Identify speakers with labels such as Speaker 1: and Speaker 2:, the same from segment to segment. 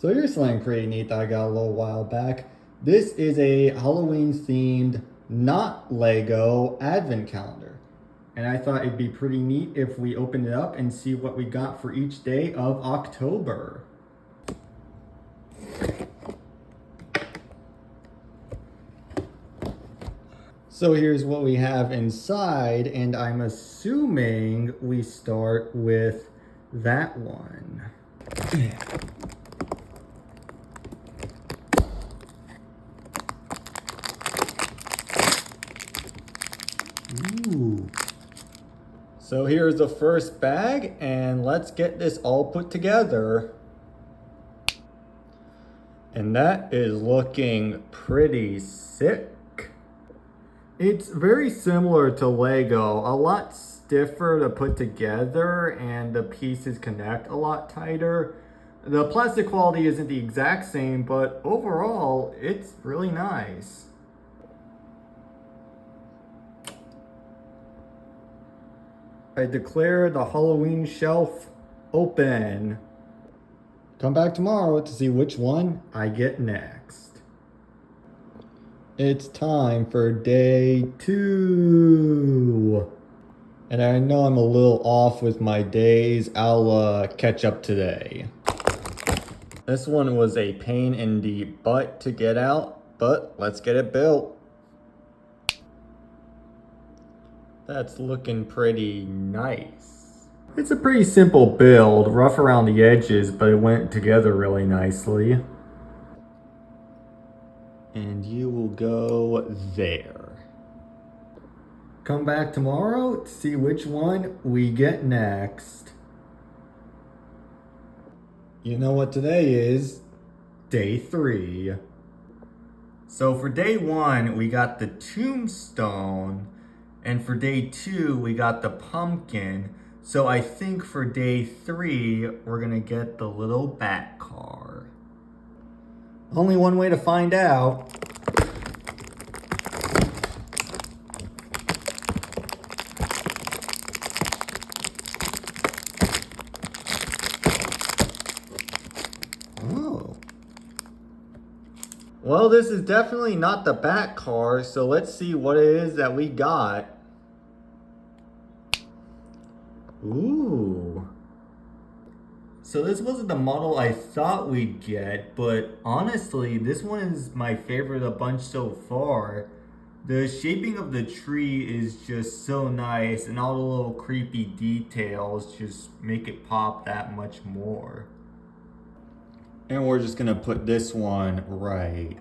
Speaker 1: So here's something pretty neat that I got a little while back. This is a Halloween themed, not Lego advent calendar. And I thought it'd be pretty neat if we opened it up and see what we got for each day of October. So here's what we have inside, and I'm assuming we start with that one. Ooh. So here's the first bag, and let's get this all put together. And that is looking pretty sick. It's very similar to Lego, a lot stiffer to put together, and the pieces connect a lot tighter. The plastic quality isn't the exact same, but overall, it's really nice. I declare the Halloween shelf open. Come back tomorrow to see which one I get next. It's time for day 2. And I know I'm a little off with my days. I'll catch up today. This one was a pain in the butt to get out, but let's get it built. That's looking pretty nice. It's a pretty simple build, rough around the edges, but it went together really nicely. And you will go there. Come back tomorrow to see which one we get next. You know what today is? Day 3. So for day 1, we got the tombstone. And for day 2, we got the pumpkin. So I think for day 3, we're gonna get the little bat car. Only one way to find out. Oh. Well, this is definitely not the bat car, so let's see what it is that we got. Ooh. So this wasn't the model I thought we'd get, but honestly, this one is my favorite of the bunch so far. The shaping of the tree is just so nice, and all the little creepy details just make it pop that much more. And we're just gonna put this one right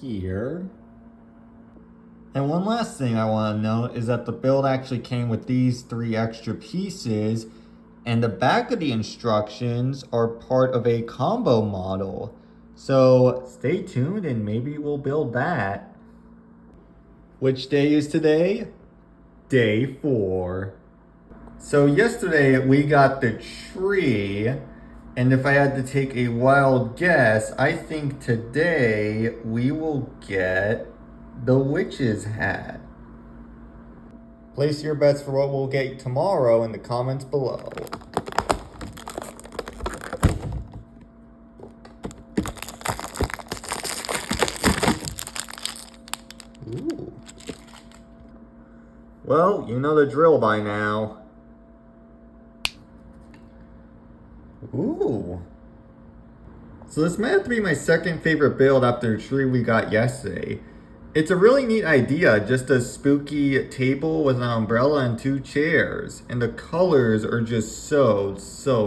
Speaker 1: here. And one last thing I want to note is that the build actually came with these 3 extra pieces, and the back of the instructions are part of a combo model. So stay tuned and maybe we'll build that. Which day is today? Day 4. So yesterday we got the tree, and if I had to take a wild guess, I think today we will get the witch's hat. Place your bets for what we'll get tomorrow in the comments below. Ooh. Well, you know the drill by now. Ooh. So this may have to be my second favorite build after the tree we got yesterday. It's a really neat idea, just a spooky table with an umbrella and 2 chairs. And the colors are just so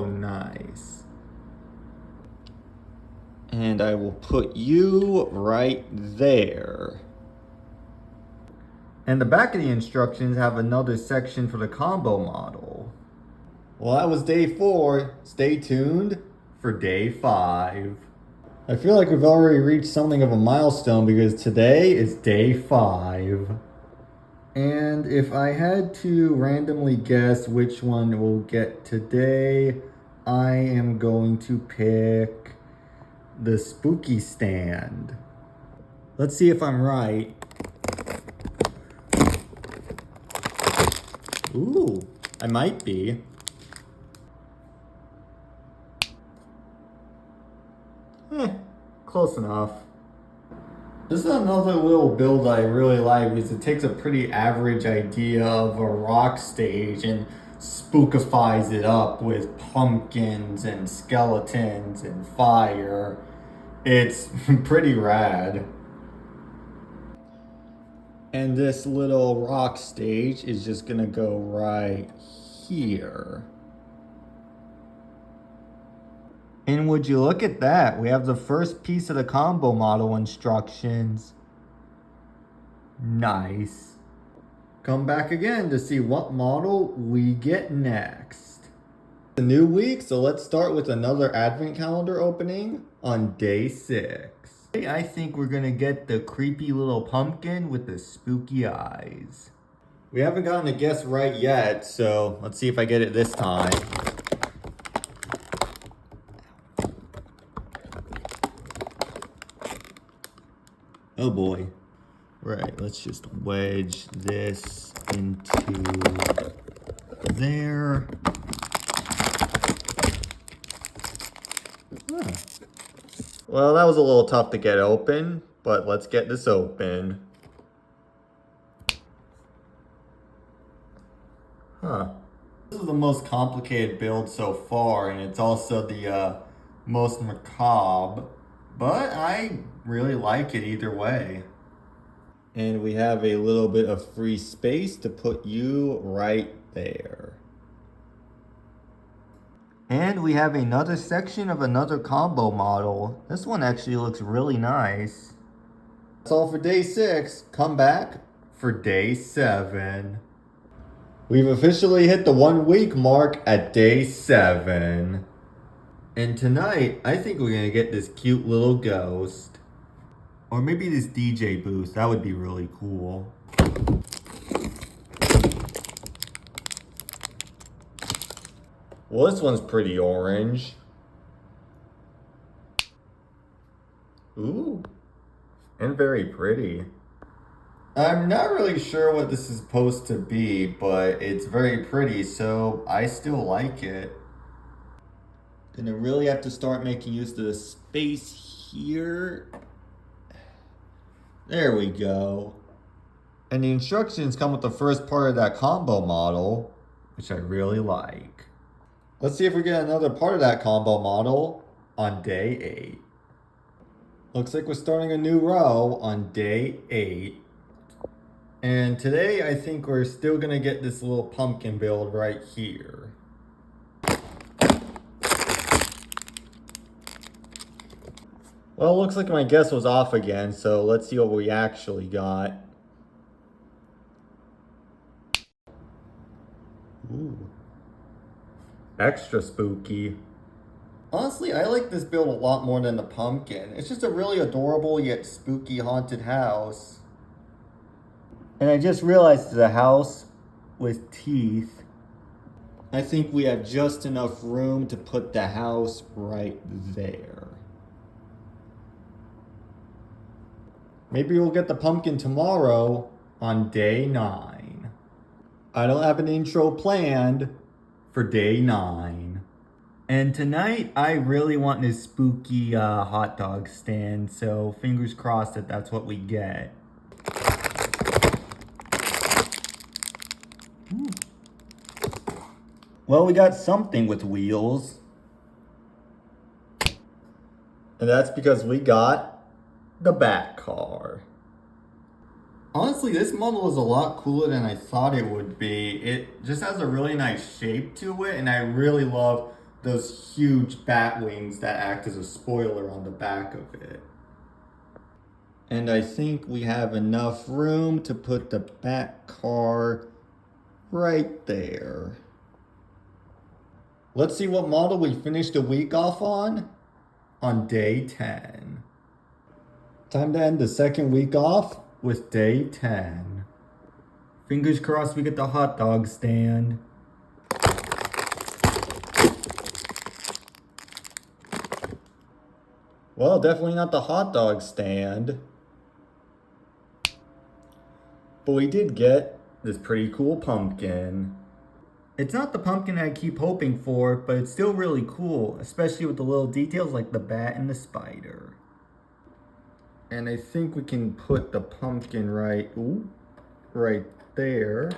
Speaker 1: nice. And I will put you right there. And the back of the instructions have another section for the combo model. Well, that was day 4. Stay tuned for day 5. I feel like we've already reached something of a milestone because today is day 5. And if I had to randomly guess which one we'll get today, I am going to pick the spooky stand. Let's see if I'm right. Ooh, I might be. Eh, close enough. This is another little build I really like because it takes a pretty average idea of a rock stage and spookifies it up with pumpkins and skeletons and fire. It's pretty rad. And this little rock stage is just gonna go right here. And would you look at that? We have the first piece of the combo model instructions. Nice. Come back again to see what model we get next. A new week, so let's start with another advent calendar opening on day 6. I think we're gonna get the creepy little pumpkin with the spooky eyes. We haven't gotten a guess right yet, so let's see if I get it this time. Oh boy. Right, let's just wedge this into there. Huh. Well, that was a little tough to get open, but let's get this open. Huh. This is the most complicated build so far, and it's also the most macabre, but I really like it either way. And we have a little bit of free space to put you right there. And we have another section of another combo model. This one actually looks really nice. That's all for day 6. Come back for day 7. We've officially hit the 1 week mark at day 7. And tonight, I think we're gonna get this cute little ghost. Or maybe this DJ booth, that would be really cool. Well, this one's pretty orange. Ooh, and very pretty. I'm not really sure what this is supposed to be, but it's very pretty, so I still like it. Gonna really have to start making use of the space here. There we go. And the instructions come with the first part of that combo model, which I really like. Let's see if we get another part of that combo model on day 8. Looks like we're starting a new row on day 8. And today I think we're still gonna get this little pumpkin build right here. Well, looks like my guess was off again, so let's see what we actually got. Ooh. Extra spooky. Honestly, I like this build a lot more than the pumpkin. It's just a really adorable yet spooky haunted house. And I just realized it's a house with teeth. I think we have just enough room to put the house right there. Maybe we'll get the pumpkin tomorrow on day 9. I don't have an intro planned for day 9. And tonight, I really want this spooky hot dog stand, so fingers crossed that that's what we get. Ooh. Well, we got something with wheels. And that's because we got the Bat car. Honestly, this model is a lot cooler than I thought it would be. It just has a really nice shape to it, and I really love those huge bat wings that act as a spoiler on the back of it. And I think we have enough room to put the Bat car right there. Let's see what model we finished a week off on day 10. Time to end the second week off with day 10. Fingers crossed we get the hot dog stand. Well, definitely not the hot dog stand. But we did get this pretty cool pumpkin. It's not the pumpkin I keep hoping for, but it's still really cool, especially with the little details like the bat and the spider. And I think we can put the pumpkin right there.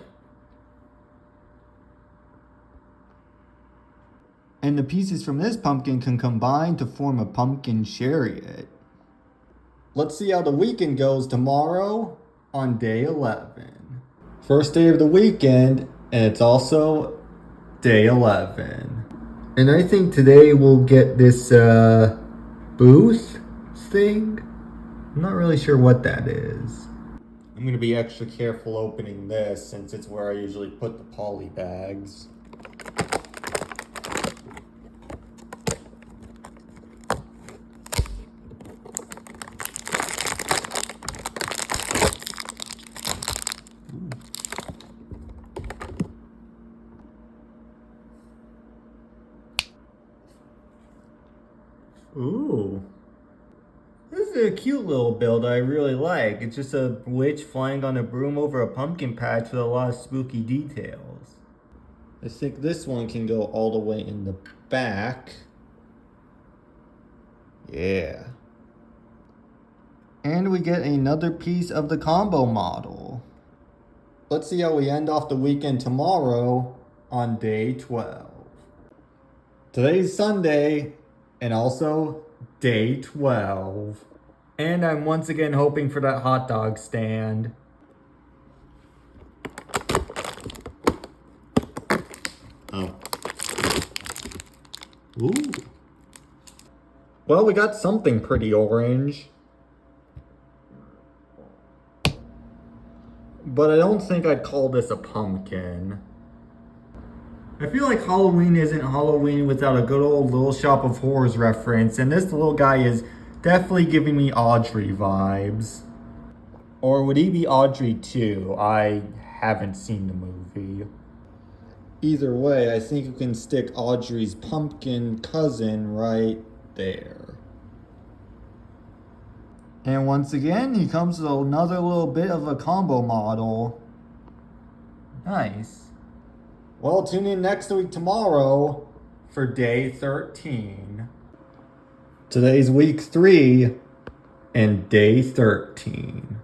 Speaker 1: And the pieces from this pumpkin can combine to form a pumpkin chariot. Let's see how the weekend goes tomorrow on day 11. First day of the weekend, and it's also day 11. And I think today we'll get this booth thing. I'm not really sure what that is. I'm gonna be extra careful opening this since it's where I usually put the poly bags. Ooh. This is a cute little build I really like. It's just a witch flying on a broom over a pumpkin patch with a lot of spooky details. I think this one can go all the way in the back. Yeah. And we get another piece of the combo model. Let's see how we end off the weekend tomorrow on day 12. Today's Sunday and also day 12. And I'm once again hoping for that hot dog stand. Oh. Ooh. Well, we got something pretty orange. But I don't think I'd call this a pumpkin. I feel like Halloween isn't Halloween without a good old Little Shop of Horrors reference, and this little guy is definitely giving me Audrey vibes. Or would he be Audrey too? I haven't seen the movie. Either way, I think you can stick Audrey's pumpkin cousin right there. And once again, he comes with another little bit of a combo model. Nice. Well, tune in next week tomorrow for day 13. Today's week 3 and day 13.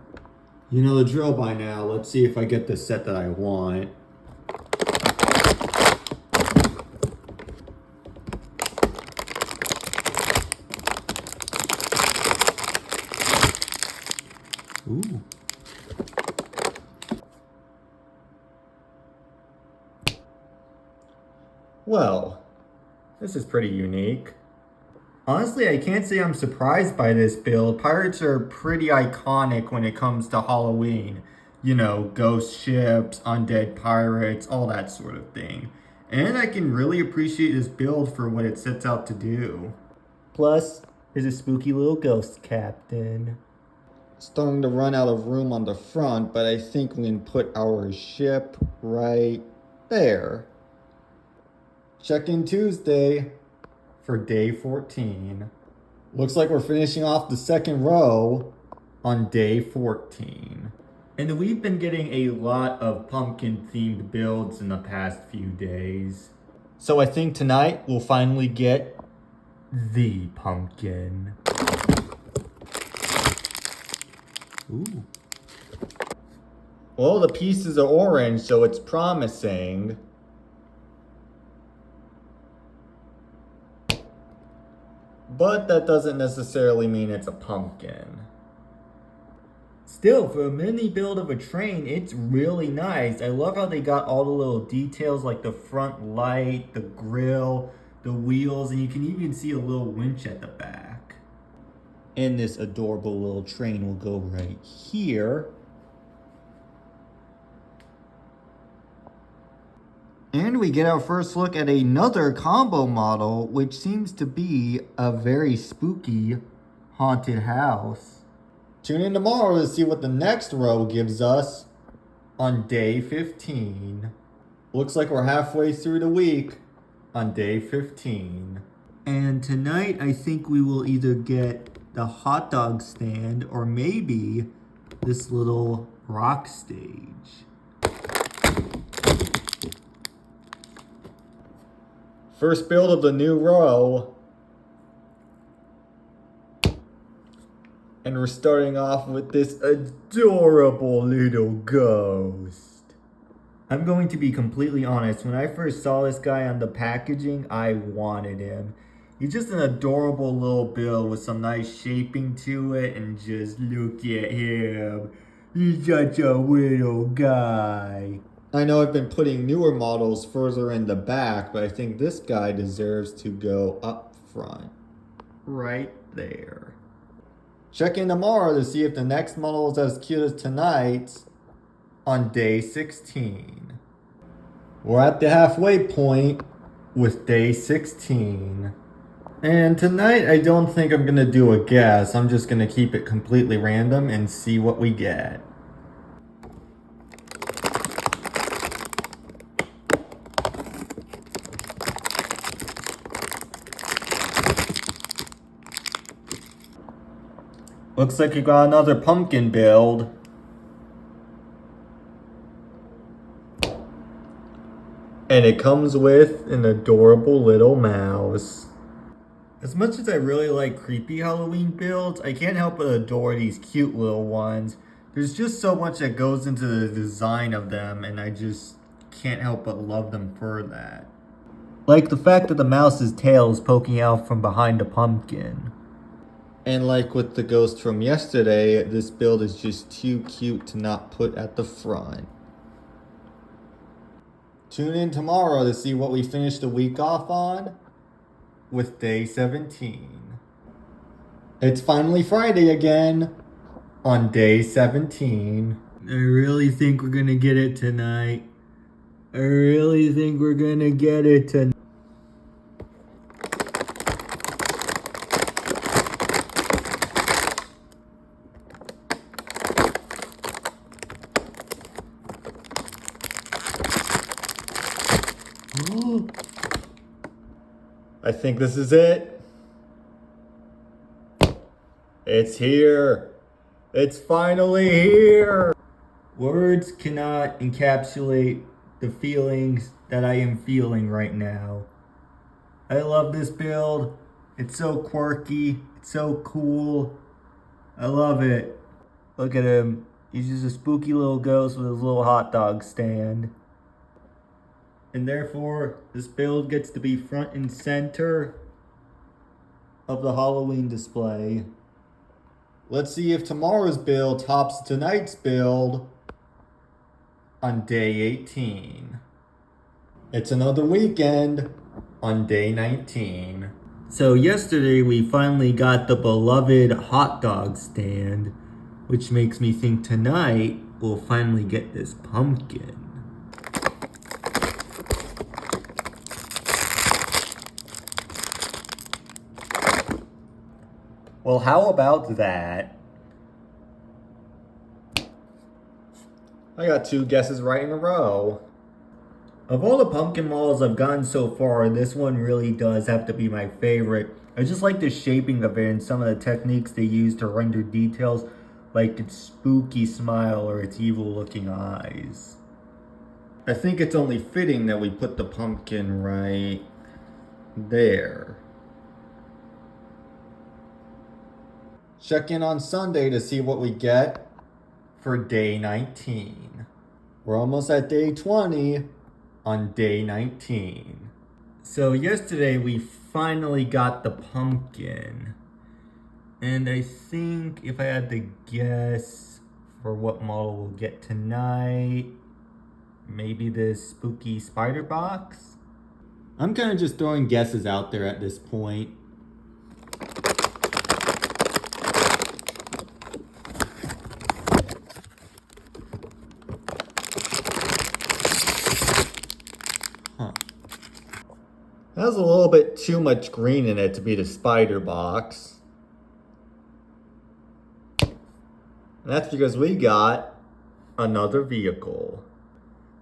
Speaker 1: You know the drill by now. Let's see if I get the set that I want. Ooh. Well, this is pretty unique. Honestly, I can't say I'm surprised by this build. Pirates are pretty iconic when it comes to Halloween. You know, ghost ships, undead pirates, all that sort of thing. And I can really appreciate this build for what it sets out to do. Plus, there's a spooky little ghost captain. Starting to run out of room on the front, but I think we can put our ship right there. Check in Tuesday for day 14. Looks like we're finishing off the second row on day 14. And we've been getting a lot of pumpkin themed builds in the past few days. So I think tonight we'll finally get the pumpkin. Ooh. Well, the pieces are orange, so it's promising. But that doesn't necessarily mean it's a pumpkin. Still, for a mini build of a train, it's really nice. I love how they got all the little details like the front light, the grill, the wheels, and you can even see a little winch at the back. And this adorable little train will go right here. And we get our first look at another combo model, which seems to be a very spooky haunted house. Tune in tomorrow to see what the next row gives us on day 15. Looks like we're halfway through the week on day 15. And tonight I think we will either get the hot dog stand or maybe this little rock stage. First build of the new row. And we're starting off with this adorable little ghost. I'm going to be completely honest. When I first saw this guy on the packaging, I wanted him. He's just an adorable little build with some nice shaping to it. And just look at him. He's such a little guy. I know I've been putting newer models further in the back, but I think this guy deserves to go up front. Right there. Check in tomorrow to see if the next model is as cute as tonight's on day 16. We're at the halfway point with day 16. And tonight I don't think I'm gonna do a guess. I'm just gonna keep it completely random and see what we get. Looks like you got another pumpkin build. And it comes with an adorable little mouse. As much as I really like creepy Halloween builds, I can't help but adore these cute little ones. There's just so much that goes into the design of them, and I just can't help but love them for that. Like the fact that the mouse's tail is poking out from behind a pumpkin. And like with the ghost from yesterday, this build is just too cute to not put at the front. Tune in tomorrow to see what we finish the week off on with day 17. It's finally Friday again on day 17. I really think we're gonna get it tonight. I really think we're gonna get it tonight. I think this is it. It's here. It's finally here. Words cannot encapsulate the feelings that I am feeling right now. I love this build. It's so quirky. It's so cool. I love it. Look at him. He's just a spooky little ghost with his little hot dog stand. And therefore, this build gets to be front and center of the Halloween display. Let's see if tomorrow's build tops tonight's build on day 18. It's another weekend on day 19. So yesterday we finally got the beloved hot dog stand, which makes me think tonight we'll finally get this pumpkin. Well, how about that? I got 2 guesses right in a row. Of all the pumpkin models I've gotten so far, this one really does have to be my favorite. I just like the shaping of it and some of the techniques they use to render details, like its spooky smile or its evil looking eyes. I think it's only fitting that we put the pumpkin right there. Check in on Sunday to see what we get for day 19. We're almost at day 20 on day 19. So yesterday we finally got the pumpkin. And I think if I had to guess for what model we'll get tonight, maybe this spooky spider box? I'm kind of just throwing guesses out there at this point. Has a little bit too much green in it to be the spider box. And that's because we got another vehicle.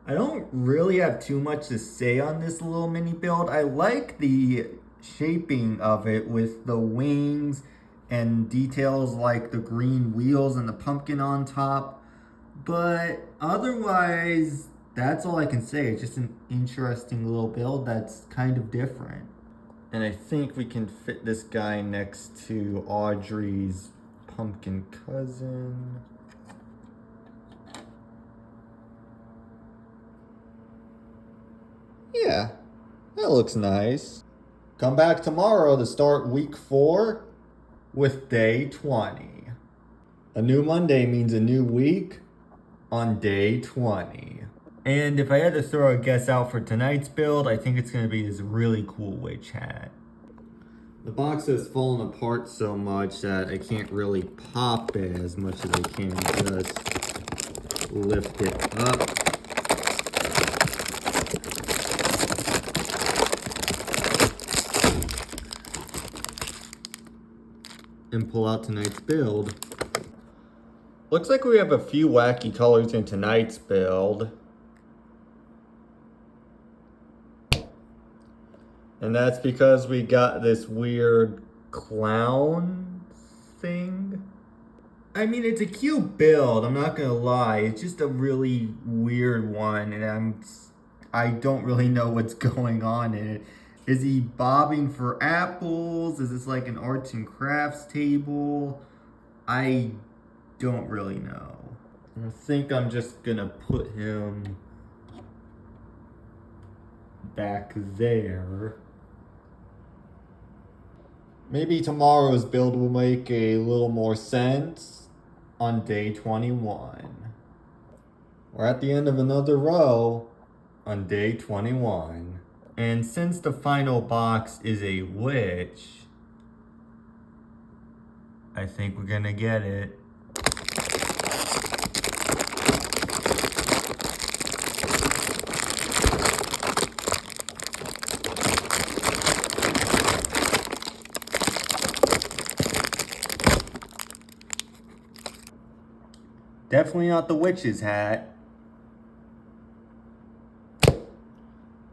Speaker 1: I don't really have too much to say on this little mini build. I like the shaping of it with the wings and details like the green wheels and the pumpkin on top. But otherwise, That's all I can say. It's just an interesting little build that's kind of different. And I think we can fit this guy next to Audrey's pumpkin cousin. Yeah, that looks nice. Come back tomorrow to start week 4 with day 20. A new Monday means a new week on day 20. And if I had to throw a guess out for tonight's build, I think it's going to be this really cool witch hat. The box has fallen apart so much that I can't really pop it as much as I can just lift it up. And pull out tonight's build. Looks like we have a few wacky colors in tonight's build. And that's because we got this weird clown thing. I mean, it's a cute build, I'm not gonna lie. It's just a really weird one, and I don't really know what's going on in it. Is he bobbing for apples? Is this like an arts and crafts table? I don't really know. I think I'm just gonna put him back there. Maybe tomorrow's build will make a little more sense on day 21. We're at the end of another row on day 21. And since the final box is a witch, I think we're gonna get it. Definitely not the witch's hat.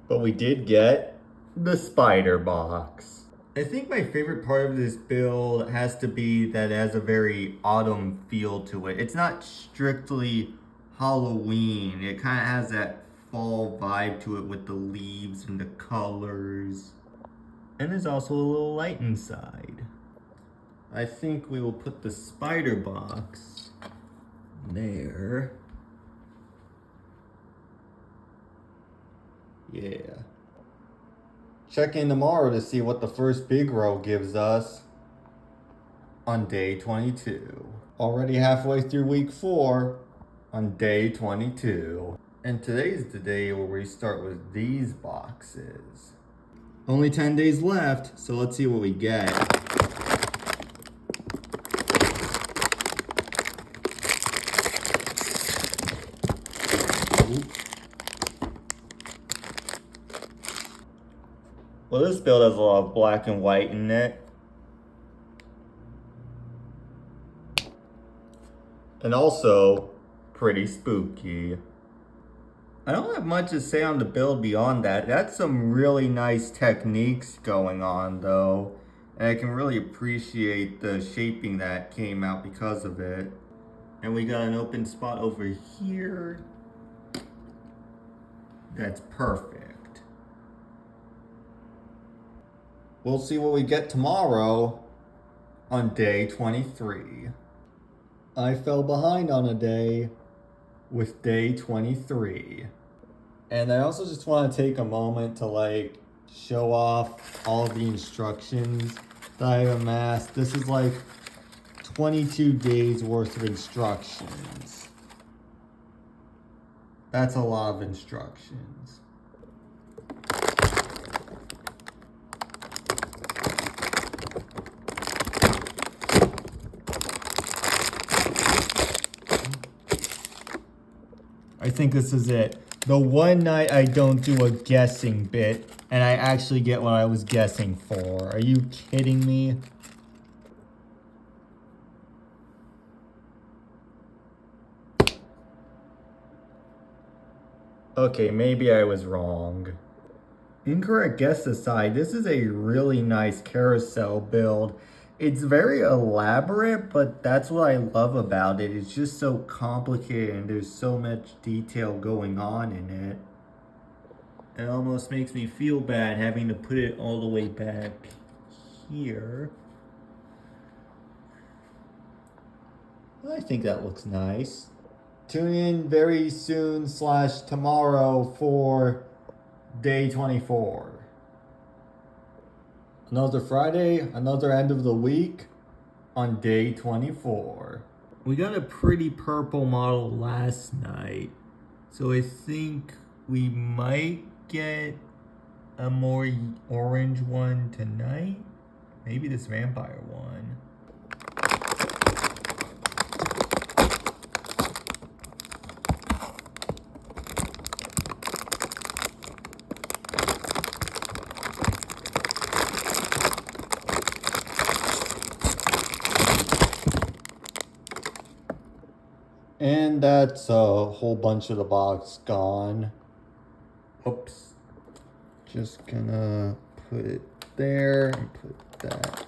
Speaker 1: But we did get the spider box. I think my favorite part of this build has to be that it has a very autumn feel to it. It's not strictly Halloween. It kind of has that fall vibe to it with the leaves and the colors. And there's also a little light inside. I think we will put the spider box there. Yeah. Check in tomorrow to see what the first big row gives us on day 22. Already halfway through week 4 on day 22. And today's the day where we start with these boxes. Only 10 days left, so let's see what we get. Well, this build has a lot of black and white in it. And also, pretty spooky. I don't have much to say on the build beyond that. That's some really nice techniques going on though. And I can really appreciate the shaping that came out because of it. And we got an open spot over here. That's perfect. We'll see what we get tomorrow on day 23. I fell behind on a day with day 23. And I also just want to take a moment to show off all of the instructions that I have amassed. This is 22 days worth of instructions. That's a lot of instructions. I think this is it. The one night I don't do a guessing bit and I actually get what I was guessing for. Are you kidding me? Okay, maybe I was wrong. Incorrect guess aside, this is a really nice carousel build. It's very elaborate, but that's what I love about it. It's just so complicated and there's so much detail going on in it. It almost makes me feel bad having to put it all the way back here. I think that looks nice. Tune in very soon / tomorrow for day 24. Another Friday, another end of the week on day 24. We got a pretty purple model last night, so I think we might get a more orange one tonight. Maybe this vampire one. And that's a whole bunch of the box gone. Oops. Just gonna put it there and put that.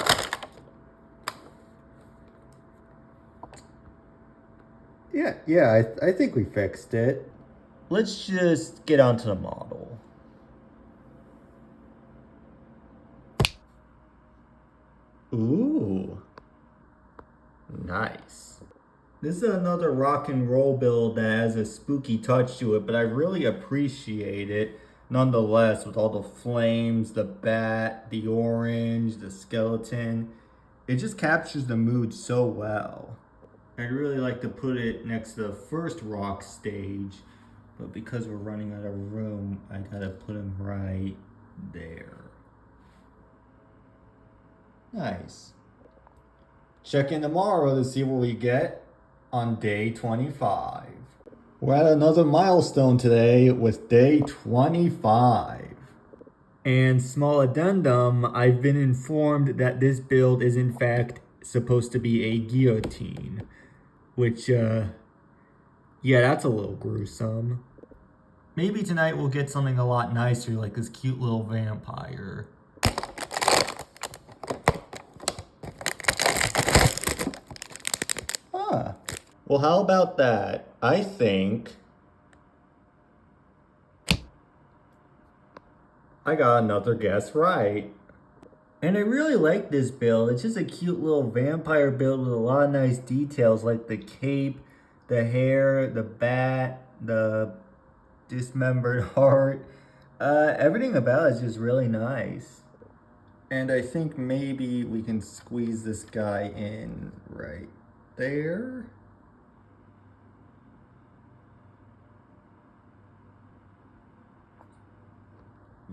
Speaker 1: Yeah, I think we fixed it. Let's just get onto the model. Ooh. Nice. This is another rock and roll build that has a spooky touch to it, but I really appreciate it nonetheless, with all the flames, the bat, the orange, the skeleton. It just captures the mood so well. I'd really like to put it next to the first rock stage, but because we're running out of room, I gotta put him right there. Nice. Check in tomorrow to see what we get on day 25. We're at another milestone today with day 25. And small addendum, I've been informed that this build is in fact supposed to be a guillotine. Which, yeah, that's a little gruesome. Maybe tonight we'll get something a lot nicer, like this cute little vampire. Huh. Well, how about that? I think I got another guess right. And I really like this build. It's just a cute little vampire build with a lot of nice details like the cape, the hair, the bat, the dismembered heart. Everything about it is just really nice. And I think maybe we can squeeze this guy in right there.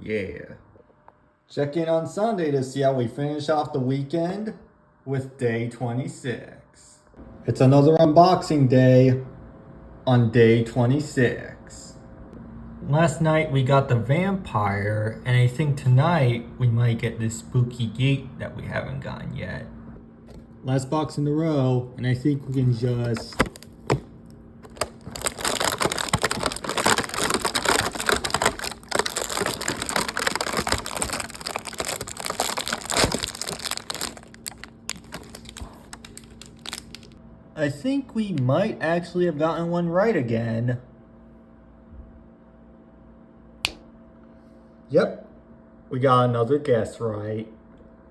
Speaker 1: Yeah. Check in on Sunday to see how we finish off the weekend with day 26. It's another unboxing day on day 26. Last night we got the vampire, and I think tonight we might get this spooky gate that we haven't gotten yet. Last box in a row, and I think we can just... I think we might actually have gotten one right again. Yep, we got another guess right.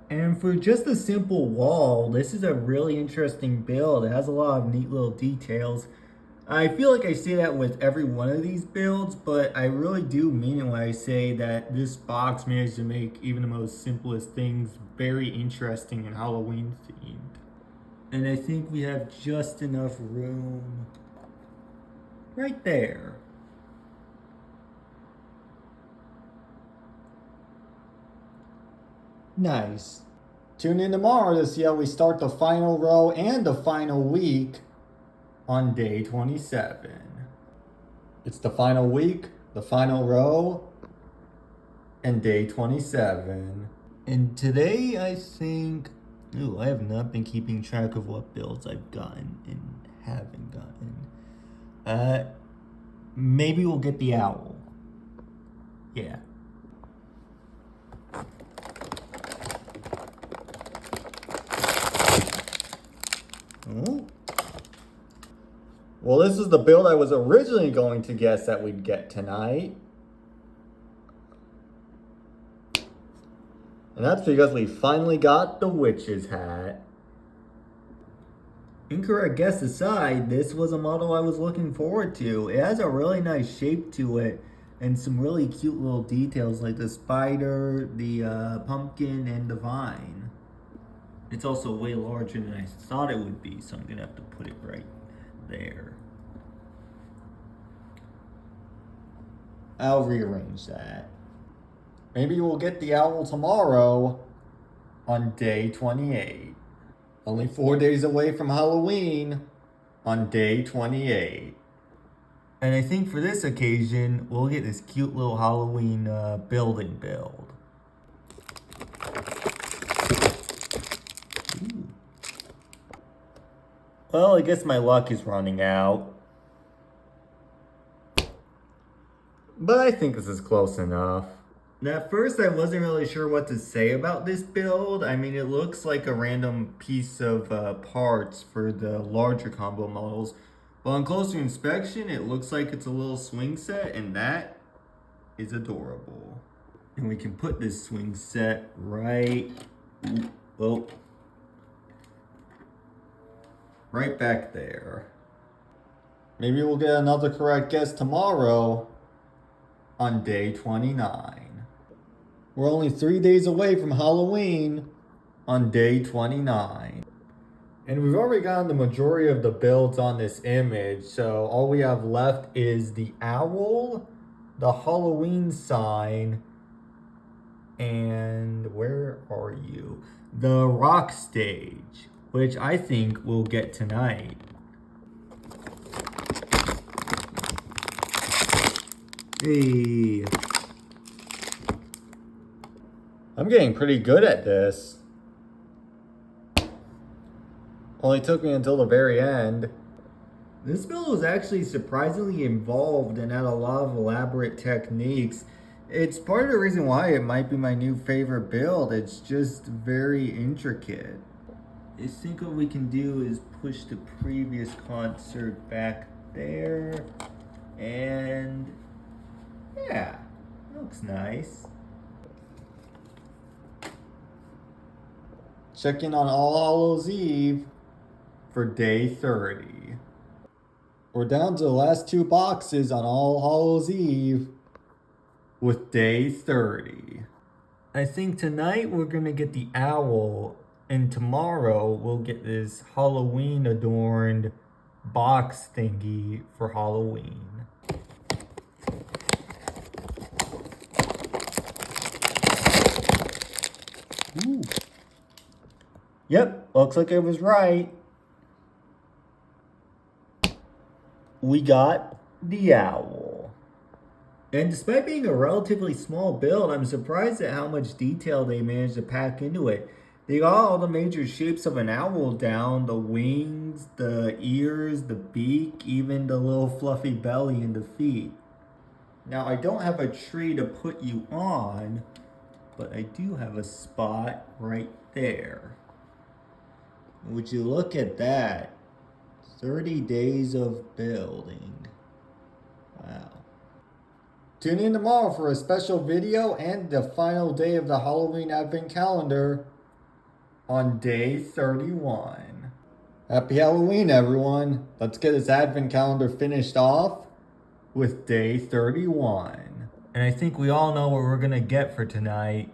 Speaker 1: And for just a simple wall, this is a really interesting build. It has a lot of neat little details. I feel like I say that with every one of these builds, but I really do mean it when I say that this box managed to make even the most simplest things very interesting and Halloween themed. And I think we have just enough room right there. Nice. Tune in tomorrow to see how we start the final row and the final week on day 27. It's the final week, the final row, and day 27. And today I think... Ooh, I have not been keeping track of what builds I've gotten and haven't gotten. Maybe we'll get the owl. Yeah. Well, this is the build I was originally going to guess that we'd get tonight. And that's because we finally got the witch's hat. Incorrect guess aside, this was a model I was looking forward to. It has a really nice shape to it and some really cute little details like the spider, the pumpkin, and the vine. It's also way larger than I thought it would be, so I'm gonna have to put it right there. I'll rearrange that. Maybe we'll get the owl tomorrow on day 28. Only 4 days away from Halloween on day 28. And I think for this occasion, we'll get this cute little Halloween building build. Ooh. Well, I guess my luck is running out. But I think this is close enough. Now, at first, I wasn't really sure what to say about this build. I mean, it looks like a random piece of parts for the larger combo models. But on closer inspection, it looks like it's a little swing set, and that is adorable. And we can put this swing set right, right back there. Maybe we'll get another correct guess tomorrow on day 29. We're only 3 days away from Halloween on day 29. And we've already gotten the majority of the builds on this image, so all we have left is the owl, the Halloween sign, and where are you? The rock stage, which I think we'll get tonight. Hey. I'm getting pretty good at this. Only took me until the very end. This build was actually surprisingly involved and had a lot of elaborate techniques. It's part of the reason why it might be my new favorite build. It's just very intricate. I think what we can do is push the previous concert back there. And yeah, looks nice. Check in on All Hallows Eve for day 30. We're down to the last 2 boxes on All Hallows Eve with day 30. I think tonight we're gonna get the owl, and tomorrow we'll get this Halloween adorned box thingy for Halloween. Ooh. Yep, looks like I was right. We got the owl. And despite being a relatively small build, I'm surprised at how much detail they managed to pack into it. They got all the major shapes of an owl down, the wings, the ears, the beak, even the little fluffy belly and the feet. Now, I don't have a tree to put you on, but I do have a spot right there. Would you look at that? 30 days of building. Wow. Tune in tomorrow for a special video and the final day of the Halloween Advent Calendar on day 31. Happy Halloween, everyone. Let's get this Advent Calendar finished off with day 31. And I think we all know what we're gonna get for tonight.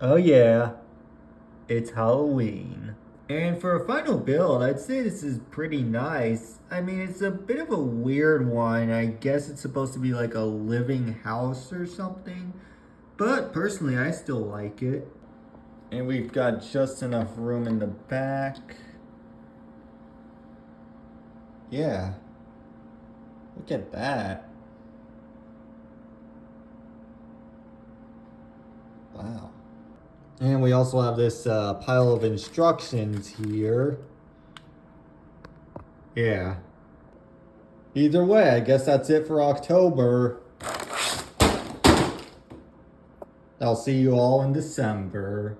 Speaker 1: Oh yeah, it's Halloween. And for a final build, I'd say this is pretty nice. I mean, it's a bit of a weird one. I guess it's supposed to be like a living house or something. But personally, I still like it. And we've got just enough room in the back. Yeah. Look at that. Wow. And we also have this pile of instructions here. Yeah. Either way, I guess that's it for October. I'll see you all in December.